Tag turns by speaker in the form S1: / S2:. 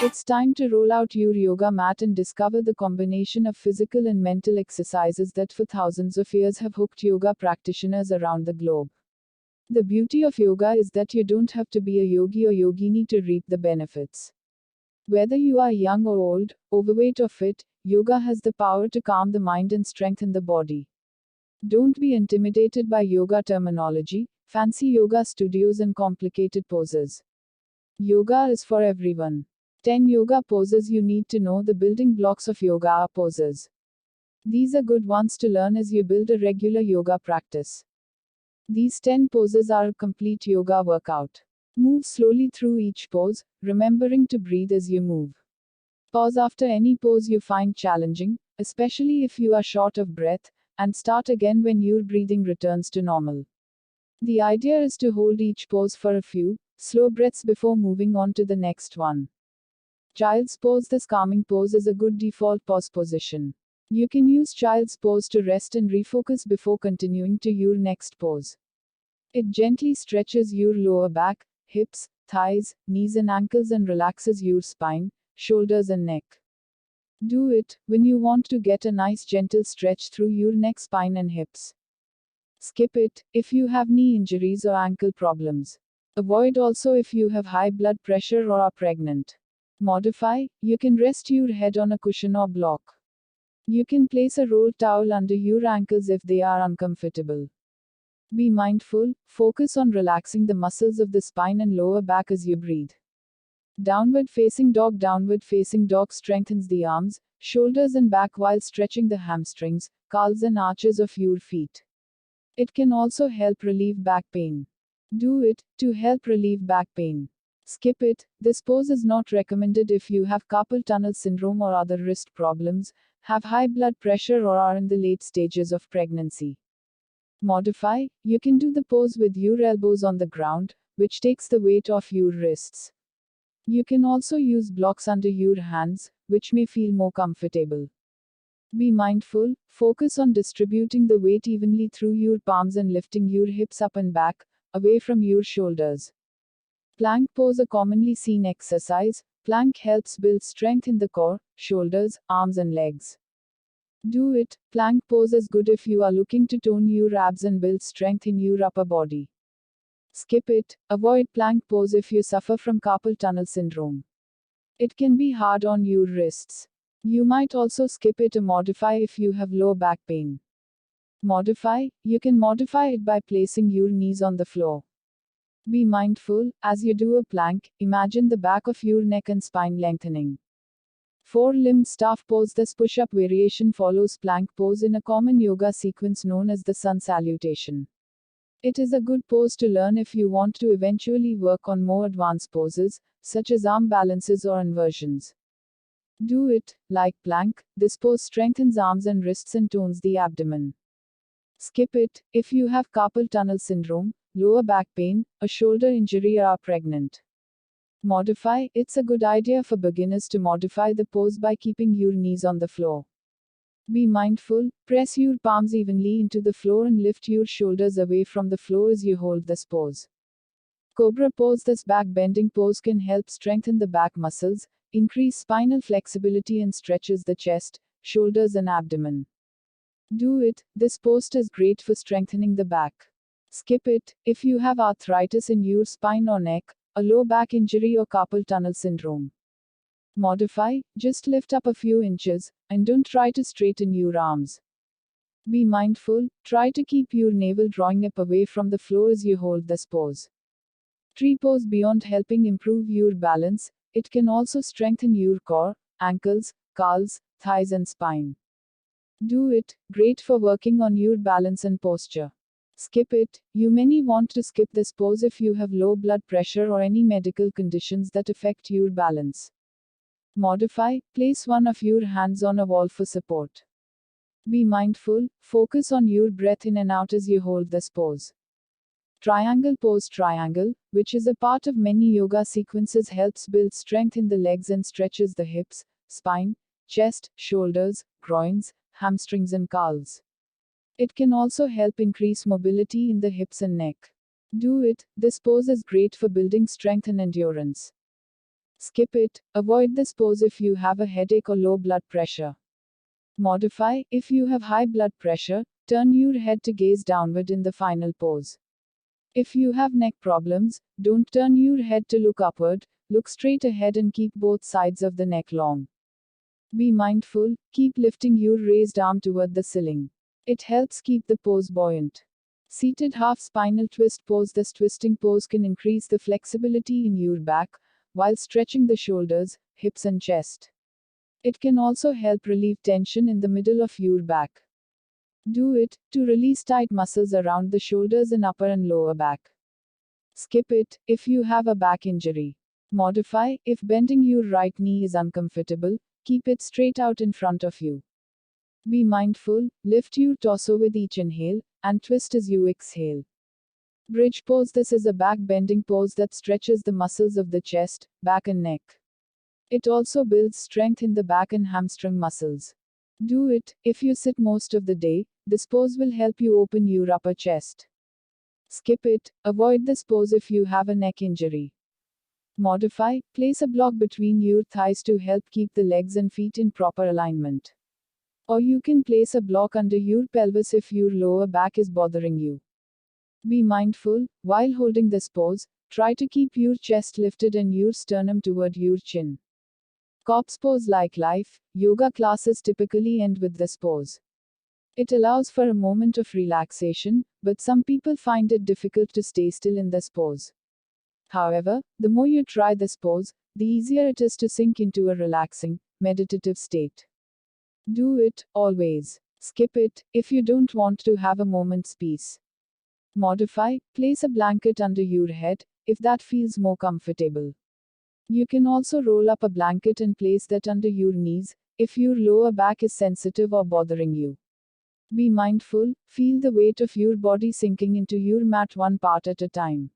S1: It's time to roll out your yoga mat and discover the combination of physical and mental exercises that for thousands of years have hooked yoga practitioners around the globe. The beauty of yoga is that you don't have to be a yogi or yogini to reap the benefits. Whether you are young or old, overweight or fit, yoga has the power to calm the mind and strengthen the body. Don't be intimidated by yoga terminology, fancy yoga studios, and complicated poses. Yoga is for everyone. 10 yoga poses you need to know. The building blocks of yoga are poses. These are good ones to learn as you build a regular yoga practice. These 10 poses are a complete yoga workout. Move slowly through each pose, remembering to breathe as you move. Pause after any pose you find challenging, especially if you are short of breath, and start again when your breathing returns to normal. The idea is to hold each pose for a few slow breaths before moving on to the next one. Child's pose. This calming pose is a good default pause position. You can use child's pose to rest and refocus before continuing to your next pose. It gently stretches your lower back, hips, thighs, knees and ankles and relaxes your spine, shoulders and neck. Do it when you want to get a nice gentle stretch through your neck, spine and hips. Skip it if you have knee injuries or ankle problems. Avoid also if you have high blood pressure or are pregnant. Modify. You can rest your head on a cushion or block. You can place a rolled towel under your ankles if they are uncomfortable. Be mindful, focus on relaxing the muscles of the spine and lower back as you breathe. Downward facing dog. Downward facing dog strengthens the arms, shoulders and back while stretching the hamstrings, calves and arches of your feet. It can also help relieve back pain. Do it to help relieve back pain. Skip it. This pose is not recommended if you have carpal tunnel syndrome or other wrist problems, have high blood pressure or are in the late stages of pregnancy. Modify. You can do the pose with your elbows on the ground, which takes the weight off your wrists. You can also use blocks under your hands, which may feel more comfortable. Be mindful, focus on distributing the weight evenly through your palms and lifting your hips up and back, away from your shoulders. Plank pose. A commonly seen exercise, plank helps build strength in the core, shoulders, arms and legs. Do it. Plank pose is good if you are looking to tone your abs and build strength in your upper body. Skip it. Avoid plank pose if you suffer from carpal tunnel syndrome. It can be hard on your wrists. You might also skip it or modify if you have low back pain. Modify. You can modify it by placing your knees on the floor. Be mindful, as you do a plank, imagine the back of your neck and spine lengthening. Four-limbed staff pose. This push-up variation follows plank pose in a common yoga sequence known as the sun salutation. It is a good pose to learn if you want to eventually work on more advanced poses, such as arm balances or inversions. Do it, like plank. This pose strengthens arms and wrists and tones the abdomen. Skip it, if you have carpal tunnel syndrome, lower back pain, a shoulder injury or are pregnant. Modify. It's a good idea for beginners to modify the pose by keeping your knees on the floor. Be mindful, press your palms evenly into the floor and lift your shoulders away from the floor as you hold this pose. Cobra pose. This back bending pose can help strengthen the back muscles, increase spinal flexibility and stretches the chest, shoulders and abdomen. Do it. This pose is great for strengthening the back. Skip it, if you have arthritis in your spine or neck, a low back injury or carpal tunnel syndrome. Modify. Just lift up a few inches, and don't try to straighten your arms. Be mindful, try to keep your navel drawing up away from the floor as you hold this pose. Tree pose. Beyond helping improve your balance, it can also strengthen your core, ankles, calves, thighs and spine. Do it. Great for working on your balance and posture. Skip it. You may want to skip this pose if you have low blood pressure or any medical conditions that affect your balance. Modify. Place one of your hands on a wall for support. Be mindful, focus on your breath in and out as you hold this pose. Triangle pose. Triangle, which is a part of many yoga sequences, helps build strength in the legs and stretches the hips, spine, chest, shoulders, groins, hamstrings and calves. It can also help increase mobility in the hips and neck. Do it. This pose is great for building strength and endurance. Skip it. Avoid this pose if you have a headache or low blood pressure. Modify. If you have high blood pressure, turn your head to gaze downward in the final pose. If you have neck problems, don't turn your head to look upward, look straight ahead and keep both sides of the neck long. Be mindful, keep lifting your raised arm toward the ceiling. It helps keep the pose buoyant. Seated half spinal twist pose. This twisting pose can increase the flexibility in your back, while stretching the shoulders, hips and chest. It can also help relieve tension in the middle of your back. Do it to release tight muscles around the shoulders and upper and lower back. Skip it if you have a back injury. Modify. If bending your right knee is uncomfortable, keep it straight out in front of you. Be mindful, lift your torso with each inhale, and twist as you exhale. Bridge pose. This is a back bending pose that stretches the muscles of the chest, back and neck. It also builds strength in the back and hamstring muscles. Do it if you sit most of the day. This pose will help you open your upper chest. Skip it. Avoid this pose if you have a neck injury. Modify. Place a block between your thighs to help keep the legs and feet in proper alignment. Or you can place a block under your pelvis if your lower back is bothering you. Be mindful, while holding this pose, try to keep your chest lifted and your sternum toward your chin. Corpse pose. Like life, yoga classes typically end with this pose. It allows for a moment of relaxation, but some people find it difficult to stay still in this pose. However, the more you try this pose, the easier it is to sink into a relaxing, meditative state. Do it, always. Skip it, if you don't want to have a moment's peace. Modify. Place a blanket under your head, if that feels more comfortable. You can also roll up a blanket and place that under your knees, if your lower back is sensitive or bothering you. Be mindful, feel the weight of your body sinking into your mat one part at a time.